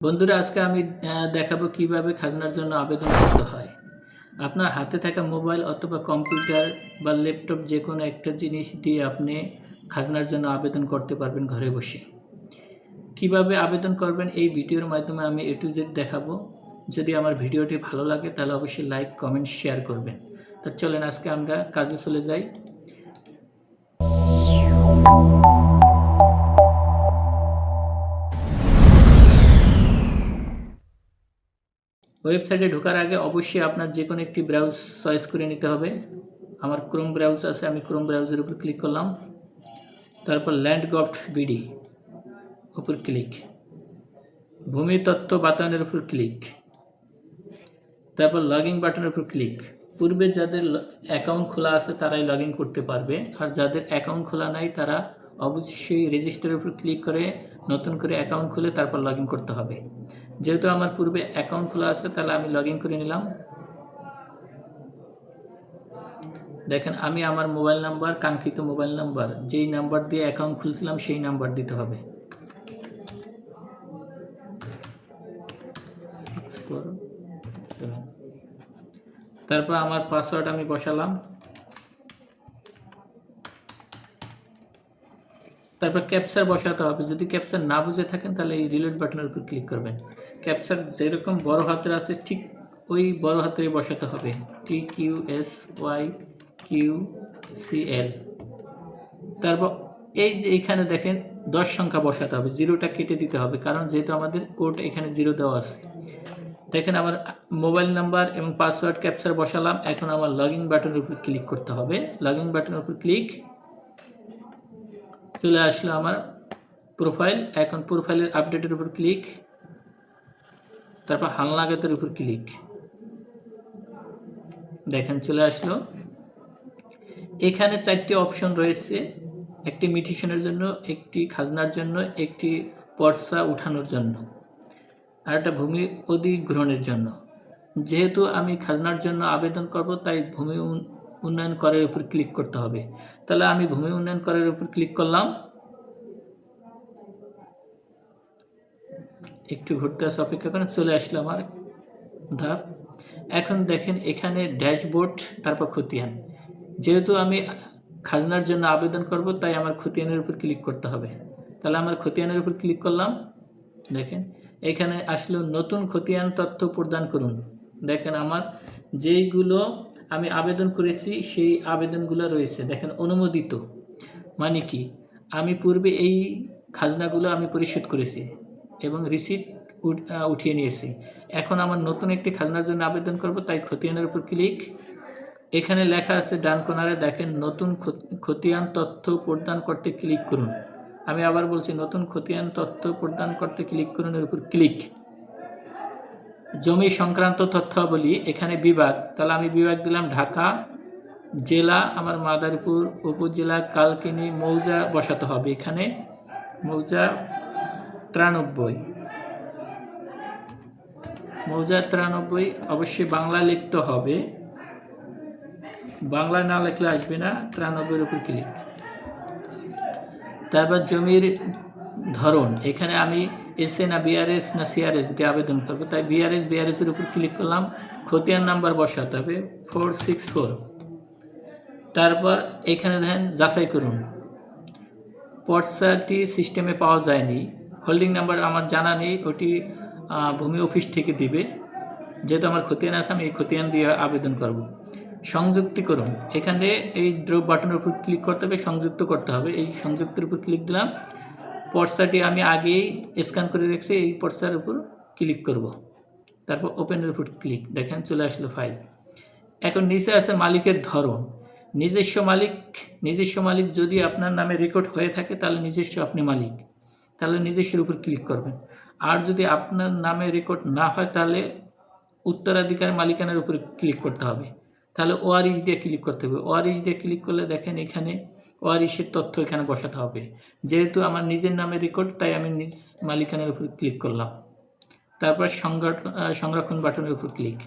বন্ধুরা, আজকে আমি দেখাবো কিভাবে খাজনার জন্য আবেদন করতে হয়। আপনার হাতে থাকা মোবাইল অথবা কম্পিউটার বা ল্যাপটপ যে কোনো একটা জিনিস দিয়ে আপনি খাজনার জন্য আবেদন করতে পারবেন ঘরে বসে। কিভাবে আবেদন করবেন এই ভিডিওর মাধ্যমে আমি A to Z দেখাবো। যদি আমার ভিডিওটি ভালো লাগে তাহলে অবশ্যই লাইক, কমেন্ট, শেয়ার করবেন। তো চলেন আজকে আমরা কাজে চলে যাই। ওয়েবসাইটে ঢোকার আগে অবশ্যই আপনার যে কোনো একটি ব্রাউজ চয়েস করে নিতে হবে। আমার ক্রোম ব্রাউজ আছে, আমি ক্রোম ব্রাউজের উপর ক্লিক করলাম। তারপর ল্যান্ড.gov.bd উপর ক্লিক, ভূমি তথ্য বাতায়নের উপর ক্লিক, তারপর লগ ইন বাটনের উপর ক্লিক। পূর্বে যাদের অ্যাকাউন্ট খোলা আছে তারাই লগ ইন করতে পারবে, আর যাদের অ্যাকাউন্ট খোলা নাই তারা অবশ্যই রেজিস্টারের উপর ক্লিক করে নতুন করে অ্যাকাউন্ট খুলে তারপর লগ ইন করতে হবে। যেহেতু আমার পূর্বে অ্যাকাউন্ট খোলা আছে তাহলে আমি লগ ইন করে নিলাম। দেখেন, আমি আমার মোবাইল নাম্বার, কাঙ্ক্ষিত মোবাইল নাম্বার, যেই নাম্বার দিয়ে অ্যাকাউন্ট খুলছিলাম সেই নাম্বার দিতে হবে। তারপর আমার পাসওয়ার্ড আমি বসালাম। তারপর ক্যাপচার বসাতে হবে। যদি ক্যাপচার না বুঝে থাকেন তাহলে এই রিলোড বাটনের উপর ক্লিক করবেন। ক্যাপচার যেরকম বড় হাতের আছে ঠিক ওই বড় হাতেরই বসাতে হবে, TQSYQCL। তারপর এই যে এখানে দেখেন 10 সংখ্যা বসাতে হবে, জিরোটা কেটে দিতে হবে, কারণ যেহেতু আমাদের কোড এখানে জিরো দেওয়া আছে। দেখেন আমার মোবাইল নাম্বার এবং পাসওয়ার্ড ক্যাপচার বসালাম। এখন আমার লগ ইন বাটনের উপর ক্লিক করতে হবে। লগ ইন বাটনের উপর ক্লিক, চলে আসলো আমার প্রোফাইল। এখন প্রোফাইলের আপডেটের উপর ক্লিক, তারপর হালনাগাদের উপর ক্লিক। দেখেন চলে আসলো। এখানে 4টি অপশন রয়েছে, একটি মিউটেশনের জন্য, একটি খাজনার জন্য, একটি পর্চা উঠানোর জন্য, আর একটা ভূমি অধিগ্রহণের জন্য। যেহেতু আমি খাজনার জন্য আবেদন করব তাই ভূমি উন্নয়ন করের উপর ক্লিক করতে হবে। তাহলে আমি ভূমি উন্নয়ন করের উপর ক্লিক করলাম। একটু ঘুরতে আসে, অপেক্ষা করেন, চলে আসলো আমার ধাপ। এখন দেখেন এখানে ড্যাশবোর্ড, তারপর খতিয়ান। যেহেতু আমি খাজনার জন্য আবেদন করব তাই আমার খতিয়ানের উপর ক্লিক করতে হবে। তাহলে আমার খতিয়ানের উপর ক্লিক করলাম। দেখেন এখানে আসলো নতুন খতিয়ান তথ্য প্রদান করুন। দেখেন আমার যেইগুলো আমি আবেদন করেছি সেই আবেদনগুলো রয়েছে। দেখেন অনুমোদিত মানে কি, আমি পূর্বে এই খাজনাগুলো আমি পরিশোধ করেছি এবং রিসিট উঠিয়ে নিয়েছি। এখন আমার নতুন একটি খাজনার জন্য আবেদন করব, তাই খতিয়ানের উপর ক্লিক। এখানে লেখা আছে ডান কোণারে, দেখেন নতুন খতিয়ান তথ্য প্রদান করতে ক্লিক করুন। আমি আবার বলছি, নতুন খতিয়ান তথ্য প্রদান করতে ক্লিক করুন এর উপর ক্লিক। জমি সংক্রান্ত তথ্যাবলী, এখানে বিভাগ, তাহলে আমি বিভাগ দিলাম ঢাকা। জেলা আমার মাদারীপুর, উপজেলা কালকিনি, মৌজা বসাতে হবে। এখানে মৌজা 93, মৌজা 93 অবশ্যই বাংলা লিখতে হবে, বাংলা না লিখলে আসবে না। 93 উপর ক্লিক। তারপর জমির ধরন, এখানে আমি এসএ না বিআরএস না সিআরএস দিয়ে আবেদন করবো, তাই বিআরএসের উপর ক্লিক করলাম। খতিয়ান নাম্বার বসাতে হবে 464। তারপর এখানে দেখেন যাচাই করুন, পর্চাটি সিস্টেমে পাওয়া যায়নি। হোল্ডিং নাম্বার আমার জানা নেই, ওটি ভূমি অফিস থেকে দিবে। যেহেতু আমার খতিয়ান আছে আমি এই খতিয়ান দিয়ে আবেদন করব। সংযুক্তিকরণ, এখানে এই ড্রপ বাটনের উপর ক্লিক করতে হবে, সংযুক্ত করতে হবে। এই সংযুক্তের উপর ক্লিক দিলাম। পর্চাটি আমি আগেই স্ক্যান করে রেখেছি, এই পর্চার উপর ক্লিক করব। তারপর ওপেনের উপর ক্লিক, দেখেন চলে আসলো ফাইল। এখন নিচে আছে মালিকের ধরন, নিজস্ব মালিক যদি আপনার নামে রেকর্ড হয়ে থাকে তাহলে নিজস্ব আপনি মালিক, তাহলে নিজস্বের উপর ক্লিক করবেন। আর যদি আপনার নামে রেকর্ড না হয় তাহলে উত্তরাধিকার মালিকানার উপর ক্লিক করতে হবে। তাহলে ওয়ারিশ দিয়ে ক্লিক করতে হবে। ওয়ারিশ দিয়ে ক্লিক করলে দেখেন এখানে ওয়ারিশের তথ্য এখানে বসাতে হবে। যেহেতু আমার নিজের নামে রেকর্ড তাই আমি নিজ মালিকানার উপর ক্লিক করলাম। তারপর সংরক্ষণ বাটনের উপর ক্লিক।